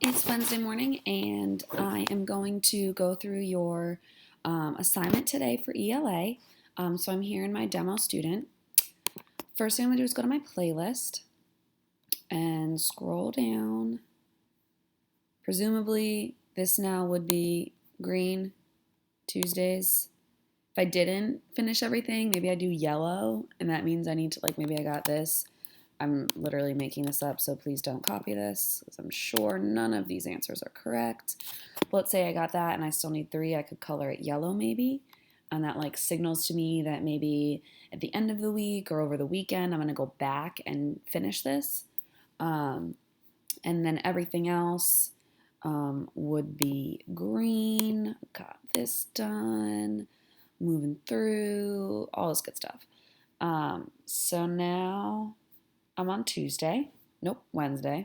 It's Wednesday morning, and I am going to go through your assignment today for ELA. So I'm here in my demo student. First thing I'm going to do is go to my playlist and scroll down. Presumably, this now would be green Tuesdays. If I didn't finish everything, maybe I do yellow, and that means I need to, maybe I got this. I'm literally making this up, so please don't copy this, because I'm sure none of these answers are correct. But let's say I got that and I still need 3. I could color it yellow maybe, and that signals to me that maybe at the end of the week or over the weekend I'm going to go back and finish this. And then everything else would be green. Got this done. Moving through, all this good stuff. So now I'm on Tuesday. Nope, Wednesday.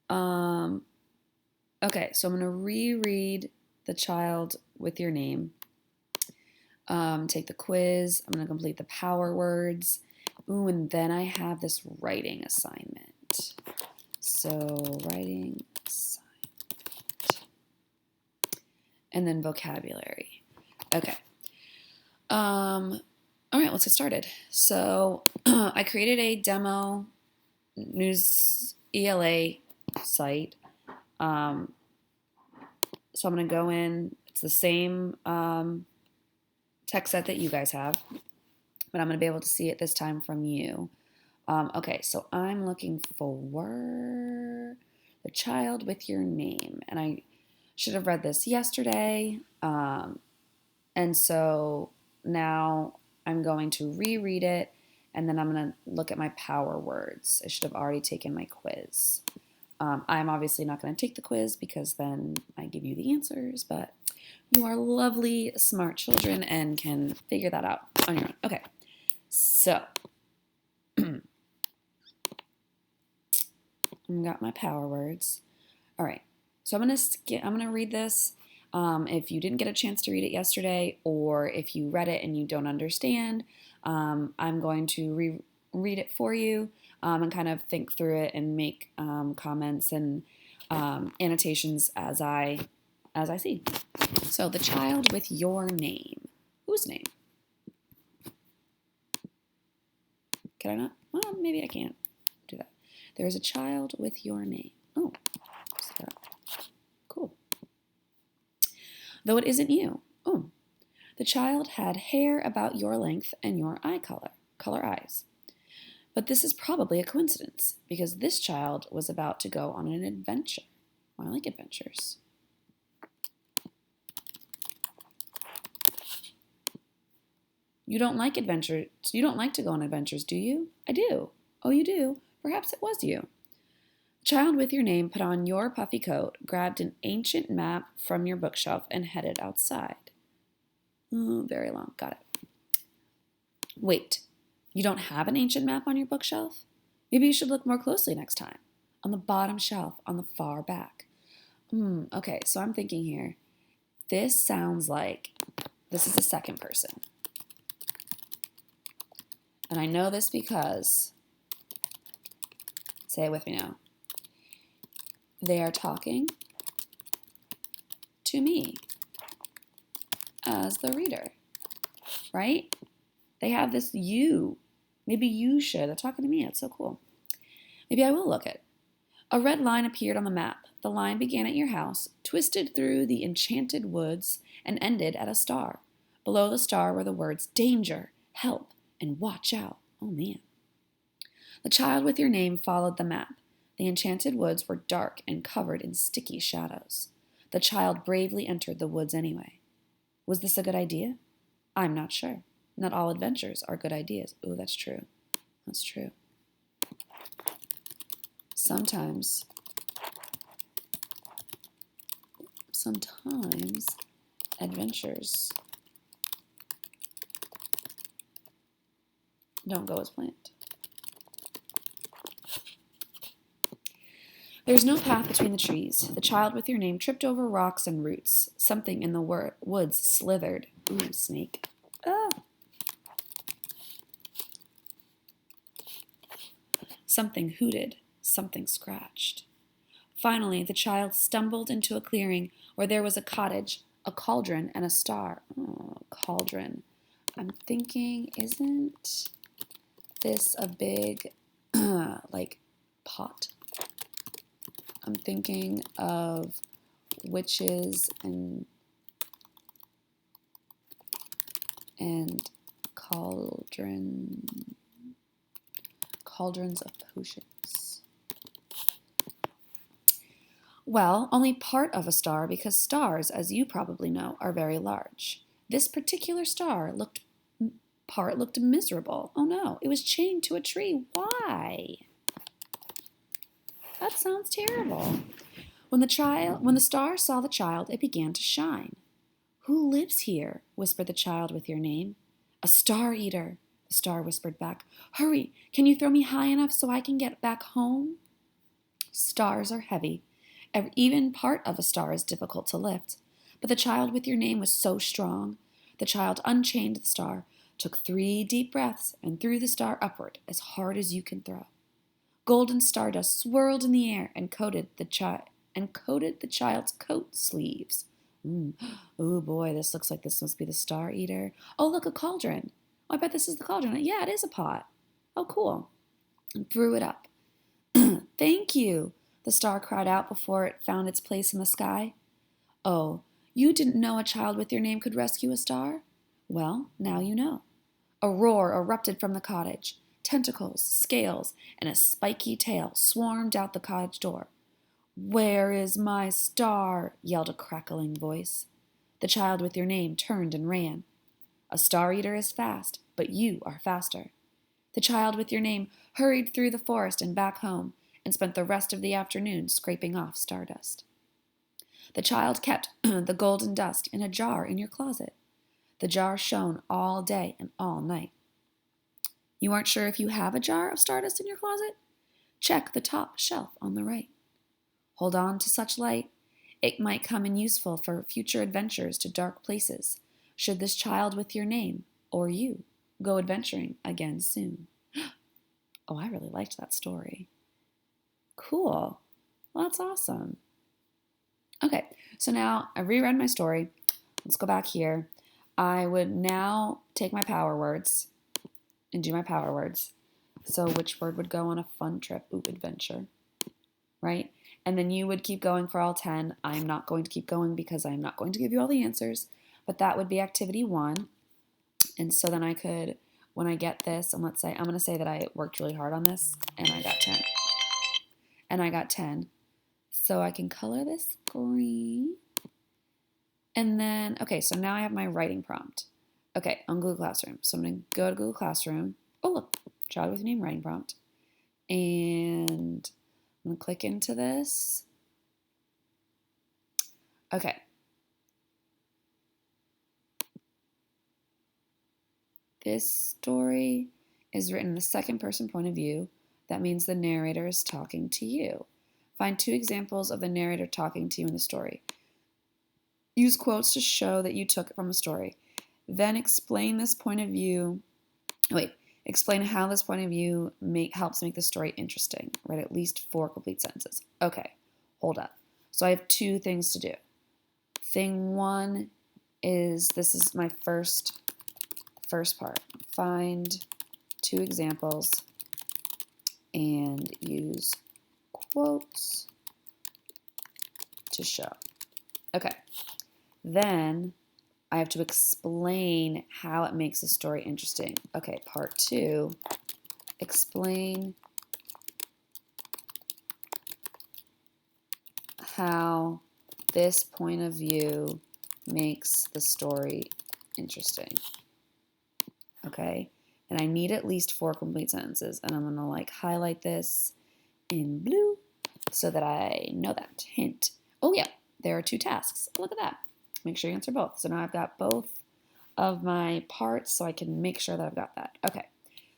Okay, so I'm going to reread The Child with Your Name. Take the quiz. I'm going to complete the power words. Ooh, and then I have this writing assignment. So, writing assignment. And then vocabulary. Okay. All right, let's get started. So I created a demo news ELA site. So I'm going to go in. It's the same text set that you guys have, but I'm going to be able to see it this time from you. Okay, so I'm looking for The Child with Your Name, and I should have read this yesterday, and so now I'm going to reread it, and then I'm going to look at my power words. I should have already taken my quiz. I'm obviously not going to take the quiz because then I give you the answers, but you are lovely, smart children and can figure that out on your own. Okay, so I've got my power words. All right, so I'm going to read this. If you didn't get a chance to read it yesterday, or if you read it and you don't understand, I'm going to read it for you and kind of think through it and make comments and annotations as I see. So, The Child with Your Name. Whose name? Can I not? Well, maybe I can't do that. There's a child with your name. Oh, cool. Though it isn't you. Oh, the child had hair about your length and your eye color eyes. But this is probably a coincidence, because this child was about to go on an adventure. Well, I like adventures. You don't like adventures. You don't like to go on adventures, do you? I do. Oh, you do? Perhaps it was you. The child with your name put on your puffy coat, grabbed an ancient map from your bookshelf, and headed outside. Oh, very long. Got it. Wait, you don't have an ancient map on your bookshelf? Maybe you should look more closely next time. On the bottom shelf, on the far back. Okay, so I'm thinking here. This sounds like this is a second person. And I know this because, say it with me now, they are talking to me as the reader, right? They have this you. Maybe you should. They're talking to me. That's so cool. Maybe I will look at it. A red line appeared on the map. The line began at your house, twisted through the enchanted woods, and ended at a star. Below the star were the words danger, help, and watch out. Oh, man. The child with your name followed the map. The enchanted woods were dark and covered in sticky shadows. The child bravely entered the woods anyway. Was this a good idea? I'm not sure. Not all adventures are good ideas. Ooh, that's true. That's true. Sometimes adventures don't go as planned. There's no path between the trees. The child with your name tripped over rocks and roots. Something in the woods slithered. Ooh, snake. Ah. Something hooted. Something scratched. Finally, the child stumbled into a clearing where there was a cottage, a cauldron, and a star. Oh, cauldron. I'm thinking, isn't this a big, like, pot? I'm thinking of witches and cauldrons of potions. Well, only part of a star, because stars, as you probably know, are very large. This particular star looked miserable. Oh no, it was chained to a tree. Why? That sounds terrible. When the star saw the child, it began to shine. Who lives here? Whispered the child with your name. A star eater, the star whispered back. Hurry, can you throw me high enough so I can get back home? Stars are heavy. Even part of a star is difficult to lift. But the child with your name was so strong. The child unchained the star, took 3 deep breaths, and threw the star upward as hard as you can throw. Golden stardust swirled in the air and coated the child's coat sleeves. Oh boy, this looks like this must be the star eater. Oh, look, a cauldron. Oh, I bet this is the cauldron. Yeah, it is a pot. Oh, cool. And threw it up. Thank you, the star cried out before it found its place in the sky. Oh, you didn't know a child with your name could rescue a star? Well, now you know. A roar erupted from the cottage. Tentacles, scales, and a spiky tail swarmed out the cottage door. Where is my star? Yelled a crackling voice. The child with your name turned and ran. A star eater is fast, but you are faster. The child with your name hurried through the forest and back home and spent the rest of the afternoon scraping off stardust. The child kept the golden dust in a jar in your closet. The jar shone all day and all night. You aren't sure if you have a jar of stardust in your closet? Check the top shelf on the right. Hold on to such light. It might come in useful for future adventures to dark places, should this child with your name, or you, go adventuring again soon. Oh, I really liked that story. Cool. Well, that's awesome. Okay, so now I reread my story. Let's go back here. I would now take my power words and do my power words. So which word would go on a fun trip? Ooh, adventure. Right? And then you would keep going for all 10. I'm not going to keep going because I'm not going to give you all the answers. But that would be activity 1. And so then I could, when I get this, and let's say, I'm going to say that I worked really hard on this, and I got 10. And I got 10. So I can color this green. And then, okay, so now I have my writing prompt. Okay, on Google Classroom. So I'm going to go to Google Classroom. Oh, look, child with name writing prompt. And I'm going to click into this. Okay. This story is written in the second person point of view. That means the narrator is talking to you. Find 2 examples of the narrator talking to you in the story. Use quotes to show that you took it from a story. Then explain this point of view. Explain how this point of view helps make the story interesting. Write at least 4 complete sentences. Okay, hold up. So I have 2 things to do. Thing 1 is, this is my first part. Find 2 examples and use quotes to show. Okay. Then I have to explain how it makes the story interesting. Okay, part 2, explain how this point of view makes the story interesting. Okay, and I need at least 4 complete sentences, and I'm gonna highlight this in blue so that I know that. Hint. Oh yeah, there are 2 tasks. Look at that. Make sure you answer both. So now I've got both of my parts, so I can make sure that I've got that. Okay,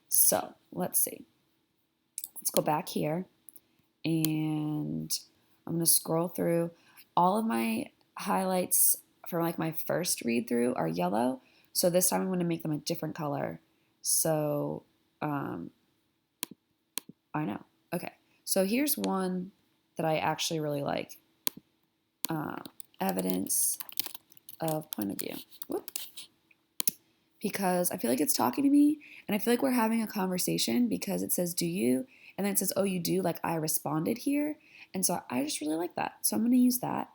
so let's see. Let's go back here, and I'm going to scroll through. All of my highlights from my first read through are yellow, so this time I'm going to make them a different color. So I know. Okay, so here's one that I actually really like. Evidence of point of view. Whoop. Because I feel like it's talking to me, and I feel like we're having a conversation because it says, do you? And then it says, oh, you do? Like I responded here. And so I just really like that. So I'm going to use that.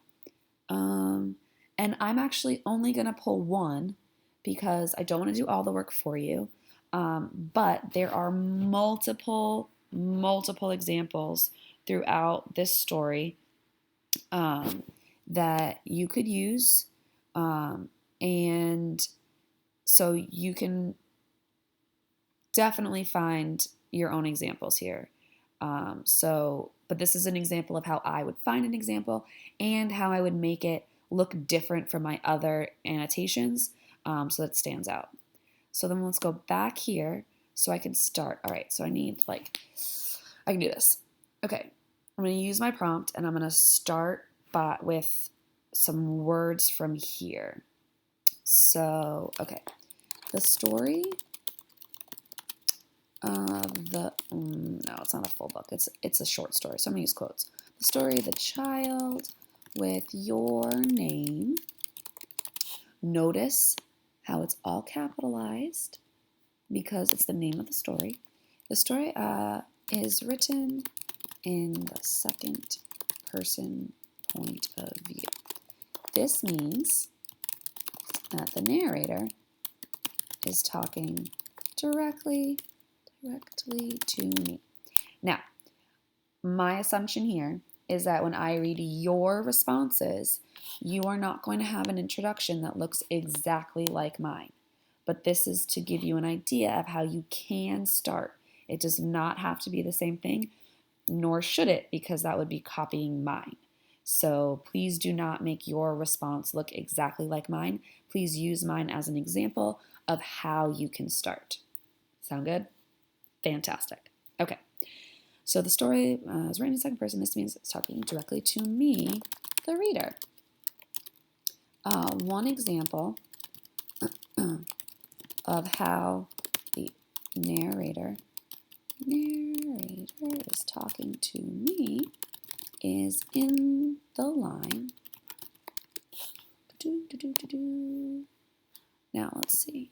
And I'm actually only going to pull one because I don't want to do all the work for you. But there are multiple examples throughout this story that you could use. And so you can definitely find your own examples here. But this is an example of how I would find an example and how I would make it look different from my other annotations so that it stands out. So then let's go back here so I can start. All right, so I can do this. Okay, I'm going to use my prompt and I'm going to start with some words from here. So, okay, the story of no, it's not a full book. It's a short story, so I'm going to use quotes. The story of the child with your name. Notice how it's all capitalized because it's the name of the story. The story is written in the second person point of view. This means that the narrator is talking directly to me. Now, my assumption here is that when I read your responses, you are not going to have an introduction that looks exactly like mine. But this is to give you an idea of how you can start. It does not have to be the same thing, nor should it, because that would be copying mine. So please do not make your response look exactly like mine. Please use mine as an example of how you can start. Sound good? Fantastic. Okay. So the story is written in second person. This means it's talking directly to me, the reader. One example of how the narrator is talking to me is in the line. Now let's see.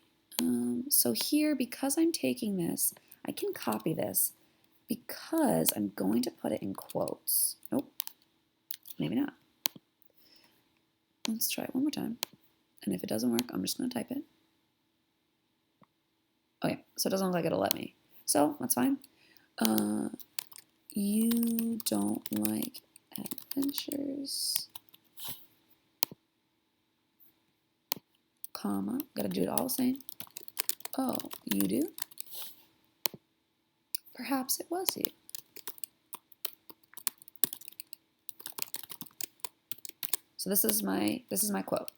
So here, because I'm taking this, I can copy this because I'm going to put it in quotes. Nope, maybe not. Let's try it one more time. And if it doesn't work, I'm just going to type it. Okay, so it doesn't look like it'll let me. So that's fine. You don't like adventures, comma, gotta do it all the same. Oh, you do? Perhaps it was you. So this is my quote.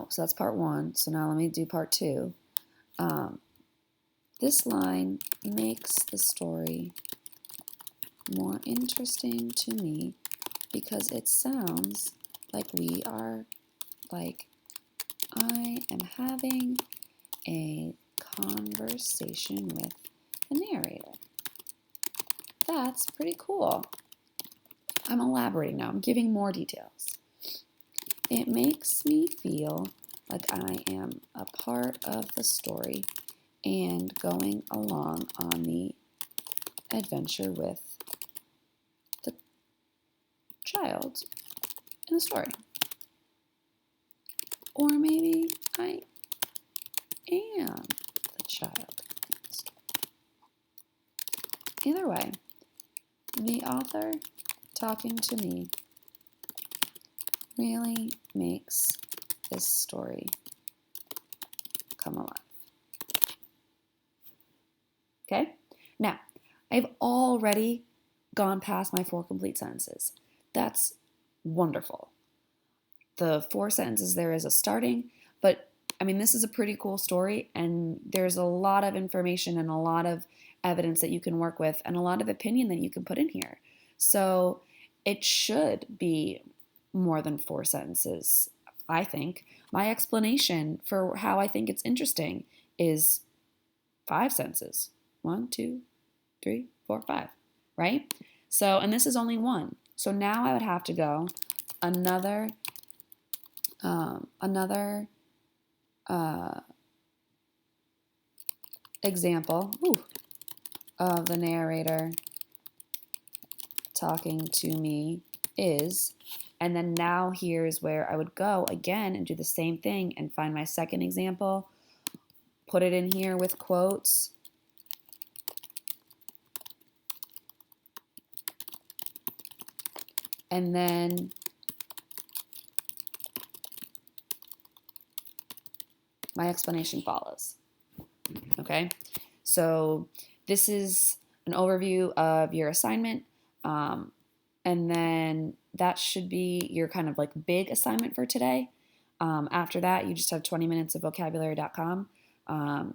So that's part one. So now let me do part two. This line makes the story more interesting to me because it sounds like I am having a conversation with the narrator. That's pretty cool. I'm elaborating now. I'm giving more details. It makes me feel like I am a part of the story and going along on the adventure with the child in the story. Or maybe I am the child in the story. Either way, the author talking to me really makes this story come alive. Okay? Now, I've already gone past my 4 complete sentences. That's wonderful. The 4 sentences there is a starting, but I mean, this is a pretty cool story, and there's a lot of information and a lot of evidence that you can work with and a lot of opinion that you can put in here. So it should be more than 4 sentences, I think. My explanation for how I think it's interesting is 5 sentences. 1, 2, 3, 4, 5, right? So, and this is only one. So now I would have to go another uh, example of the narrator talking to me is, and then now here's where I would go again and do the same thing and find my second example, put it in here with quotes, and then my explanation follows. Okay, so this is an overview of your assignment, and then that should be your kind of like big assignment for today. After that, you just have 20 minutes of vocabulary.com.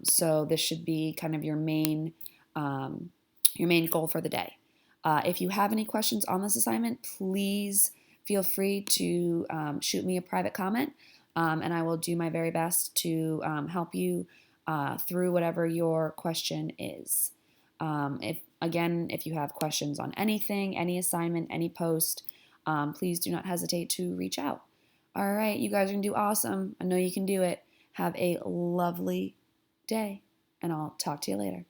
So this should be kind of your main goal for the day. If you have any questions on this assignment, please feel free to shoot me a private comment, and I will do my very best to help you through whatever your question is. If you have questions on anything, any assignment, any post, please do not hesitate to reach out. All right, you guys are gonna do awesome. I know you can do it. Have a lovely day, and I'll talk to you later.